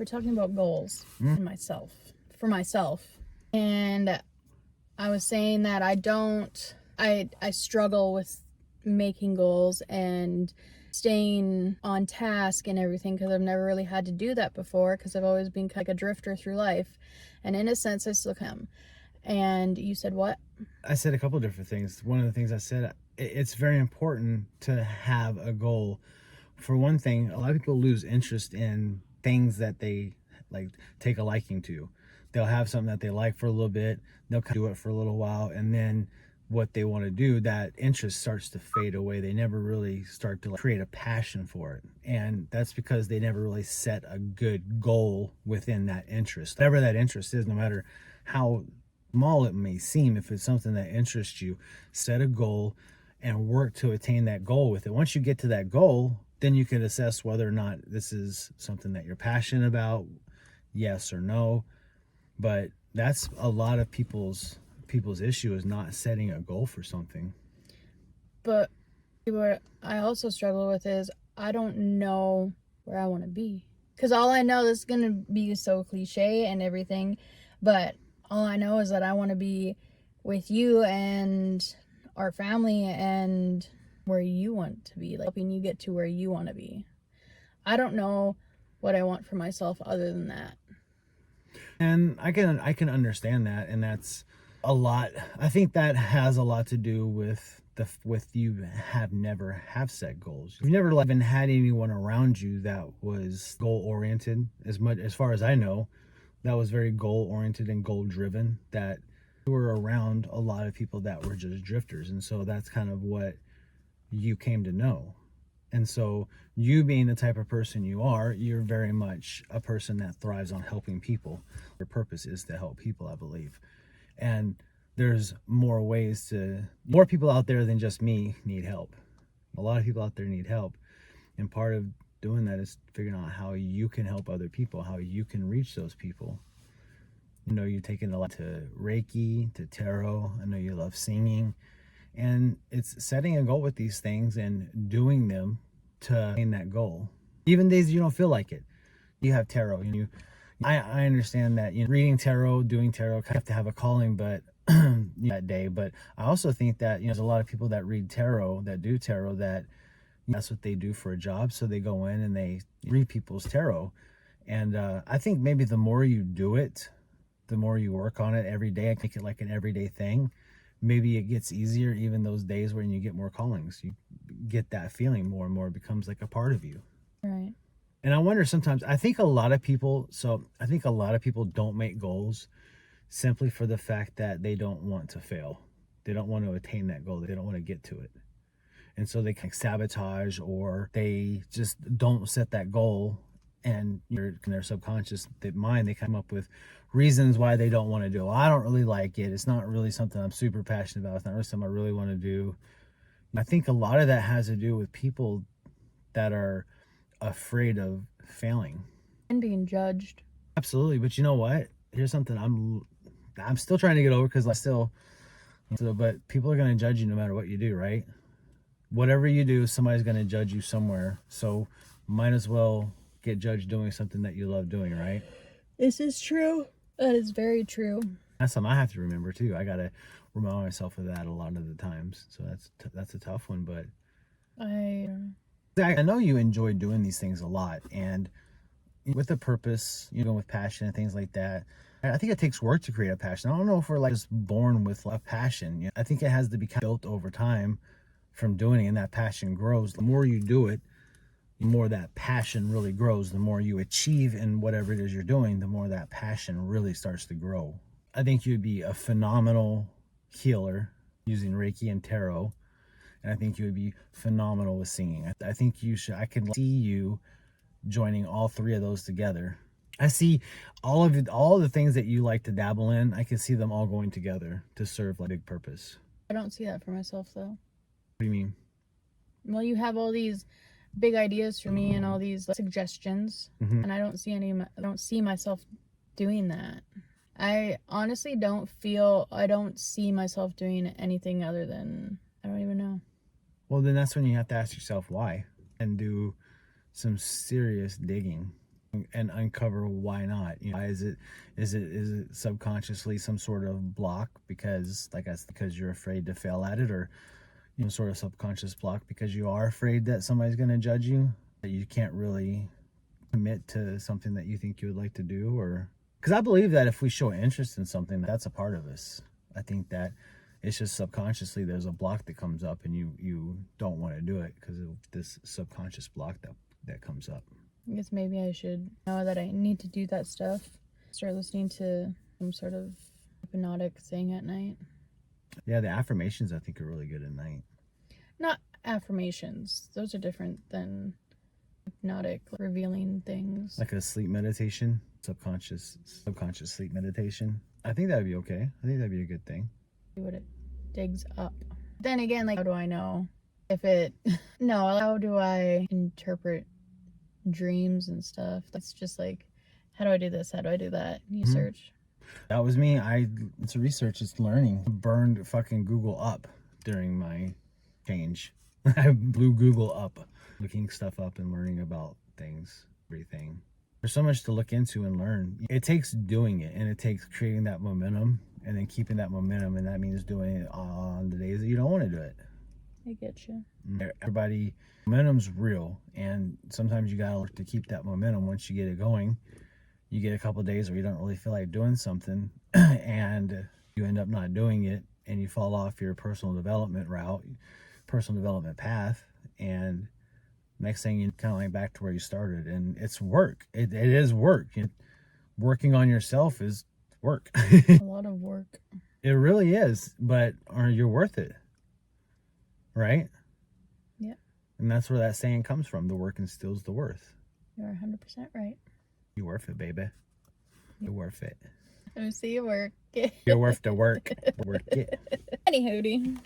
we're talking about goals and for myself. And I was saying that I struggle with making goals and staying on task and everything because I've never really had to do that before because I've always been kind of like a drifter through life. And in a sense, I still am. And you said what? I said a couple of different things. One of the things I said, it's very important to have a goal. For one thing, a lot of people lose interest in things that they like take a liking to. They'll have something that they like for a little bit, they'll do it for a little while, and then what they want to do, that interest starts to fade away. They never really start to create a passion for it. And that's because they never really set a good goal within that interest. Whatever that interest is, no matter how small it may seem, if it's something that interests you, set a goal and work to attain that goal with it. Once you get to that goal, then you can assess whether or not this is something that you're passionate about, yes or no. But that's a lot of people's issue, is not setting a goal for something. But what I also struggle with is I don't know where I want to be. Because all I know, this is going to be so cliche and everything, but all I know is that I want to be with you and our family and where you want to be, like helping you get to where you want to be. I don't know what I want for myself other than that. And I can understand that, and that's a lot. I think that has a lot to do with you never have set goals. You've never even had anyone around you that was goal oriented, as far as I know, that was very goal oriented and goal driven, that you were around a lot of people that were just drifters. And so that's kind of what you came to know. And so you being the type of person you are, you're very much a person that thrives on helping people. Your purpose is to help people, I believe. And there's more people out there than just me need help. A lot of people out there need help. And part of doing that is figuring out how you can help other people, how you can reach those people. You know, you've taken a lot to Reiki, to tarot. I know you love singing. And it's setting a goal with these things and doing them to attain that goal. Even days you don't feel like it. You have tarot. I understand that reading tarot, doing tarot, you have to have a calling, but that day. But I also think that there's a lot of people that read tarot, that do tarot, that that's what they do for a job. So they go in and they read people's tarot. And I think maybe the more you do it, the more you work on it every day, make it like an everyday thing, maybe it gets easier. Even those days when you get more callings, you get that feeling more and more. It becomes like a part of you. Right. And I wonder sometimes, I think a lot of people don't make goals simply for the fact that they don't want to fail. They don't want to attain that goal. They don't want to get to it. And so they can sabotage, or they just don't set that goal. And in their subconscious mind, they come up with reasons why they don't want to do it. Well, I don't really like it. It's not really something I'm super passionate about. It's not really something I really want to do. I think a lot of that has to do with people that are afraid of failing And being judged. Absolutely. But you know what? Here's something I'm still trying to get over, because but people are going to judge you no matter what you do, right? Whatever you do, somebody's going to judge you somewhere. So might as well get judged doing something that you love doing, right? This is true. That is very true. That's something I have to remember too. I got to remind myself of that a lot of the times. So that's a tough one, but I know you enjoy doing these things a lot, and with a purpose, with passion and things like that. I think it takes work to create a passion. I don't know if we're just born with a passion. I think it has to be built over time from doing it, and that passion grows. The more you do it, the more that passion really grows. The more you achieve in whatever it is you're doing, the more that passion really starts to grow. I think you'd be a phenomenal healer using Reiki and tarot, and I think you would be phenomenal with singing. I think you should. I can see you joining all three of those together. I see all the things that you like to dabble in. I can see them all going together to serve a big purpose. I don't see that for myself, though. What do you mean? Well, you have all these big ideas for me and all these suggestions, and I don't see myself doing that. I honestly don't see myself doing anything other than, I don't even know. Well, then that's when you have to ask yourself why, and do some serious digging. and uncover why not. Why is it subconsciously some sort of block because because you're afraid to fail at it, or sort of subconscious block because you are afraid that somebody's going to judge you, that you can't really commit to something that you think you would like to do. Or because I believe that if we show interest in something, that's a part of us. I think that it's just subconsciously there's a block that comes up and you don't want to do it because of this subconscious block that comes up. I guess maybe I should know that I need to do that stuff. Start listening to some sort of hypnotic thing at night. Yeah, the affirmations I think are really good at night. Not affirmations. Those are different than hypnotic, revealing things. Like a sleep meditation, subconscious sleep meditation. I think that would be okay. I think that'd be a good thing. See what it digs up. Then again, like, how do I know if it... No, how do I interpret dreams and stuff? That's just like, how do I do this? How do I do that? You search. That was me. It's research, it's learning. I burned fucking Google up during my change. I blew Google up, looking stuff up and learning about things, everything. There's so much to look into and learn. It takes doing it, and it takes creating that momentum and then keeping that momentum, and that means doing it on the days that you don't want to do it. I get you. Everybody, momentum's real, and sometimes you gotta look to keep that momentum. Once you get it going, you get a couple days where you don't really feel like doing something and you end up not doing it, and you fall off your personal development path, and next thing you kind of like back to where you started. And it's work. It is work. Working on yourself is work. A lot of work. It really is, but you're worth it, right? Yeah. And that's where that saying comes from: the work instills the worth. You're 100% right. You're worth it, baby. You're worth it. Let me see you work. You're worth the work. Work it. Any hootie.